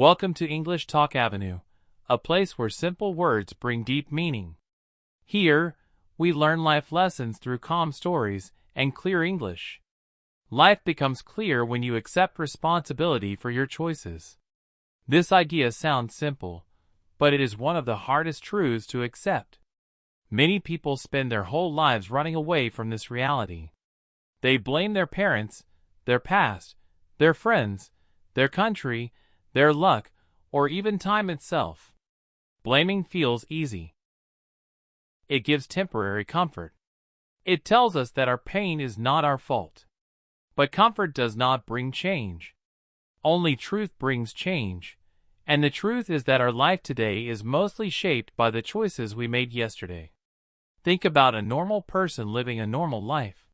Welcome to English Talk Avenue, a place where simple words bring deep meaning. Here, we learn life lessons through calm stories and clear English. Life becomes clear when you accept responsibility for your choices. This idea sounds simple, but it is one of the hardest truths to accept. Many people spend their whole lives running away from this reality. They blame their parents, their past, their friends, their country, their luck, or even time itself. Blaming feels easy. It gives temporary comfort. It tells us that our pain is not our fault. But comfort does not bring change. Only truth brings change, and the truth is that our life today is mostly shaped by the choices we made yesterday. Think about a normal person living a normal life.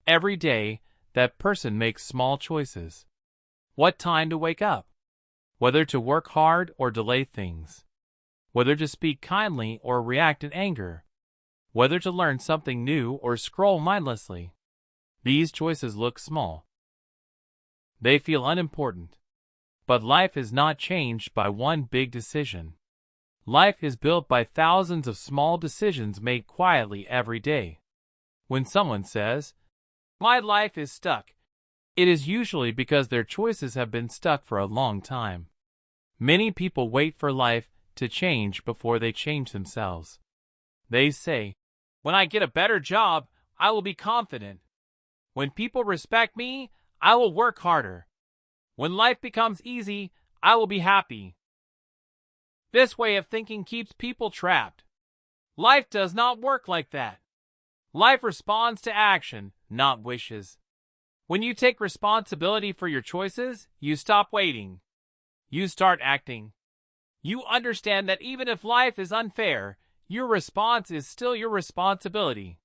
Every day, that person makes small choices. What time to wake up? Whether to work hard or delay things. Whether to speak kindly or react in anger. Whether to learn something new or scroll mindlessly. These choices look small. They feel unimportant. But life is not changed by one big decision. Life is built by thousands of small decisions made quietly every day. When someone says, "My life is stuck," it is usually because their choices have been stuck for a long time. Many people wait for life to change before they change themselves. They say, "When I get a better job, I will be confident. When people respect me, I will work harder. When life becomes easy, I will be happy." This way of thinking keeps people trapped. Life does not work like that. Life responds to action, not wishes. When you take responsibility for your choices, you stop waiting. You start acting. You understand that even if life is unfair, your response is still your responsibility.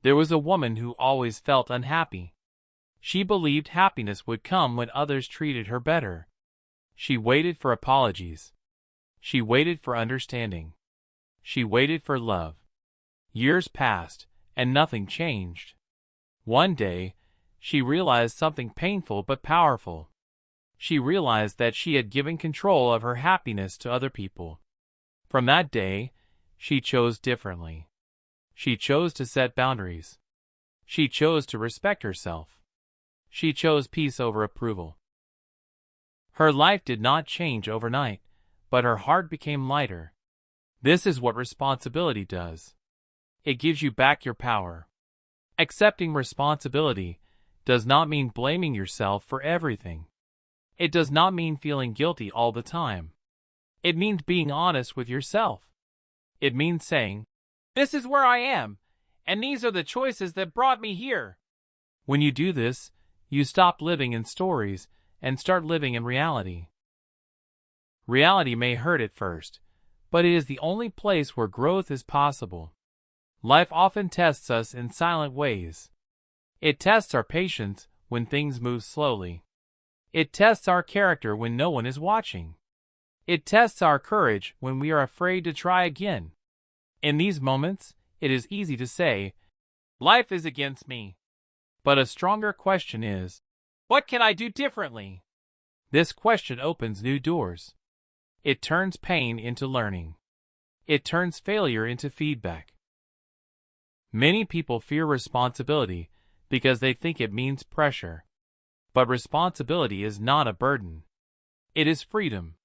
There was a woman who always felt unhappy. She believed happiness would come when others treated her better. She waited for apologies. She waited for understanding. She waited for love. Years passed, and nothing changed. One day, she realized something painful but powerful. She realized that she had given control of her happiness to other people. From that day, she chose differently. She chose to set boundaries. She chose to respect herself. She chose peace over approval. Her life did not change overnight, but her heart became lighter. This is what responsibility does. It gives you back your power. Accepting responsibility does not mean blaming yourself for everything. It does not mean feeling guilty all the time. It means being honest with yourself. It means saying, "This is where I am, and these are the choices that brought me here." When you do this, you stop living in stories and start living in reality. Reality may hurt at first, but it is the only place where growth is possible. Life often tests us in silent ways. It tests our patience when things move slowly. It tests our character when no one is watching. It tests our courage when we are afraid to try again. In these moments, it is easy to say, "Life is against me." But a stronger question is, "What can I do differently?" This question opens new doors. It turns pain into learning. It turns failure into feedback. Many people fear responsibility because they think it means pressure. But responsibility is not a burden. It is freedom.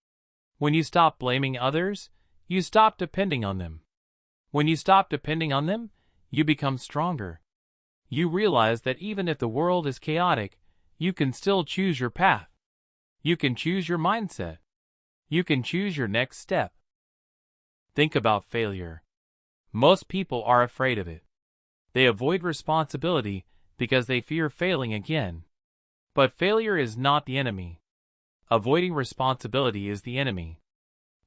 When you stop blaming others, you stop depending on them. When you stop depending on them, you become stronger. You realize that even if the world is chaotic, you can still choose your path. You can choose your mindset. You can choose your next step. Think about failure. Most people are afraid of it. They avoid responsibility because they fear failing again. But failure is not the enemy. Avoiding responsibility is the enemy.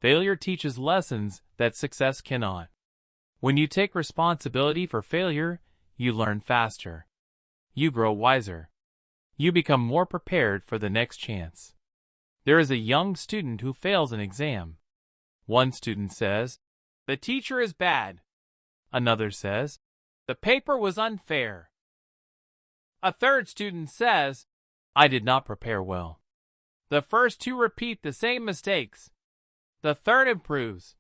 Failure teaches lessons that success cannot. When you take responsibility for failure, you learn faster. You grow wiser. You become more prepared for the next chance. There is a young student who fails an exam. One student says, "The teacher is bad." Another says, "The paper was unfair." A third student says, "I did not prepare well." The first two repeat the same mistakes. The third improves.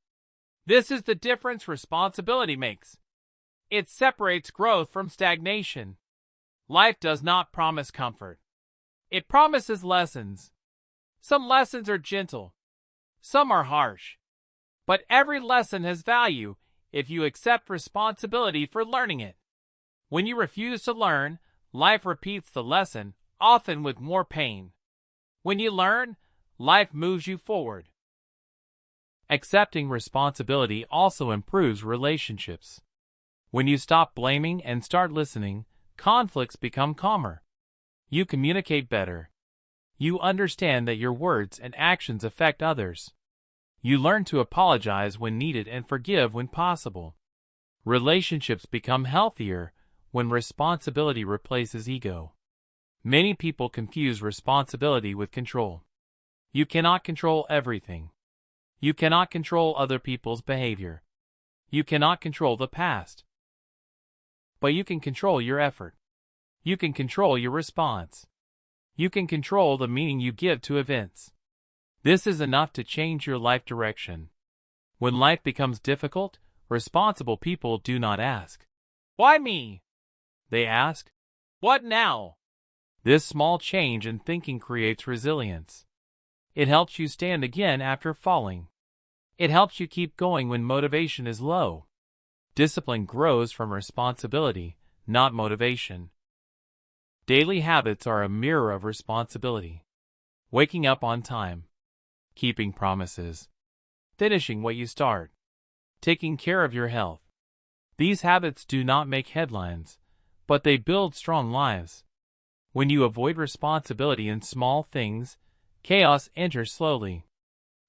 This is the difference responsibility makes. It separates growth from stagnation. Life does not promise comfort. It promises lessons. Some lessons are gentle. Some are harsh. But every lesson has value if you accept responsibility for learning it. When you refuse to learn, life repeats the lesson, often with more pain. When you learn, life moves you forward. Accepting responsibility also improves relationships. When you stop blaming and start listening, conflicts become calmer. You communicate better. You understand that your words and actions affect others. You learn to apologize when needed and forgive when possible. Relationships become healthier when responsibility replaces ego. Many people confuse responsibility with control. You cannot control everything. You cannot control other people's behavior. You cannot control the past. But you can control your effort. You can control your response. You can control the meaning you give to events. This is enough to change your life direction. When life becomes difficult, responsible people do not ask, "Why me?" They ask, "What now?" This small change in thinking creates resilience. It helps you stand again after falling. It helps you keep going when motivation is low. Discipline grows from responsibility, not motivation. Daily habits are a mirror of responsibility. Waking up on time. Keeping promises. Finishing what you start. Taking care of your health. These habits do not make headlines, but they build strong lives. When you avoid responsibility in small things, chaos enters slowly.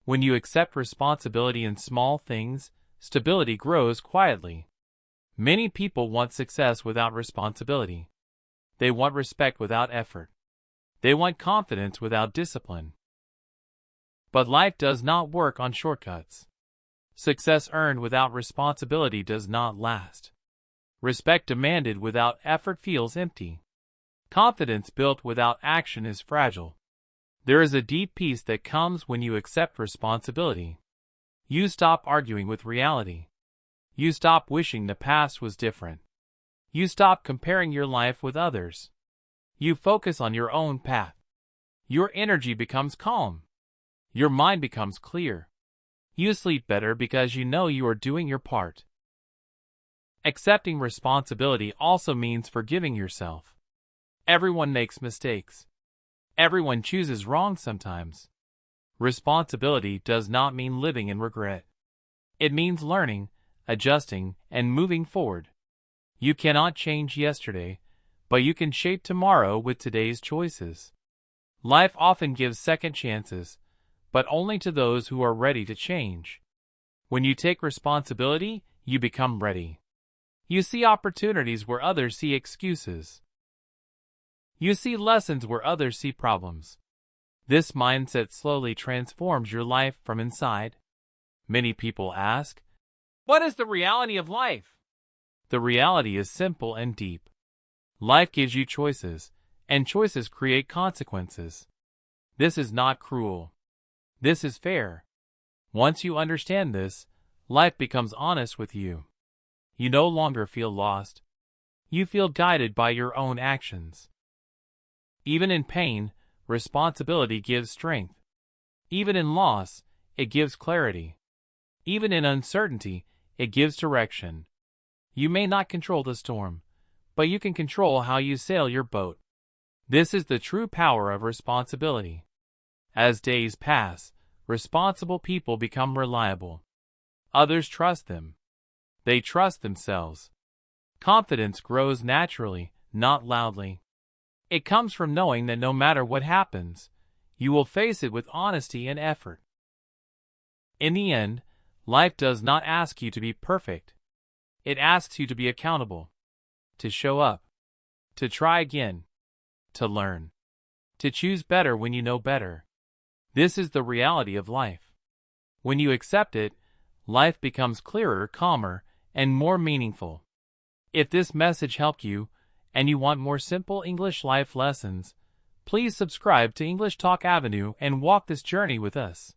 When you accept responsibility in small things, stability grows quietly. Many people want success without responsibility. They want respect without effort. They want confidence without discipline. But life does not work on shortcuts. Success earned without responsibility does not last. Respect demanded without effort feels empty. Confidence built without action is fragile. There is a deep peace that comes when you accept responsibility. You stop arguing with reality. You stop wishing the past was different. You stop comparing your life with others. You focus on your own path. Your energy becomes calm. Your mind becomes clear. You sleep better because you know you are doing your part. Accepting responsibility also means forgiving yourself. Everyone makes mistakes. Everyone chooses wrong sometimes. Responsibility does not mean living in regret. It means learning, adjusting, and moving forward. You cannot change yesterday, but you can shape tomorrow with today's choices. Life often gives second chances, but only to those who are ready to change. When you take responsibility, you become ready. You see opportunities where others see excuses. You see lessons where others see problems. This mindset slowly transforms your life from inside. Many people ask, "What is the reality of life?" The reality is simple and deep. Life gives you choices, and choices create consequences. This is not cruel. This is fair. Once you understand this, life becomes honest with you. You no longer feel lost. You feel guided by your own actions. Even in pain, responsibility gives strength. Even in loss, it gives clarity. Even in uncertainty, it gives direction. You may not control the storm, but you can control how you sail your boat. This is the true power of responsibility. As days pass, responsible people become reliable. Others trust them. They trust themselves. Confidence grows naturally, not loudly. It comes from knowing that no matter what happens, you will face it with honesty and effort. In the end, life does not ask you to be perfect. It asks you to be accountable, to show up, to try again, to learn, to choose better when you know better. This is the reality of life. When you accept it, life becomes clearer, calmer, and more meaningful. If this message helped you, and you want more simple English life lessons, Please subscribe to English Talk Avenue and walk this journey with us.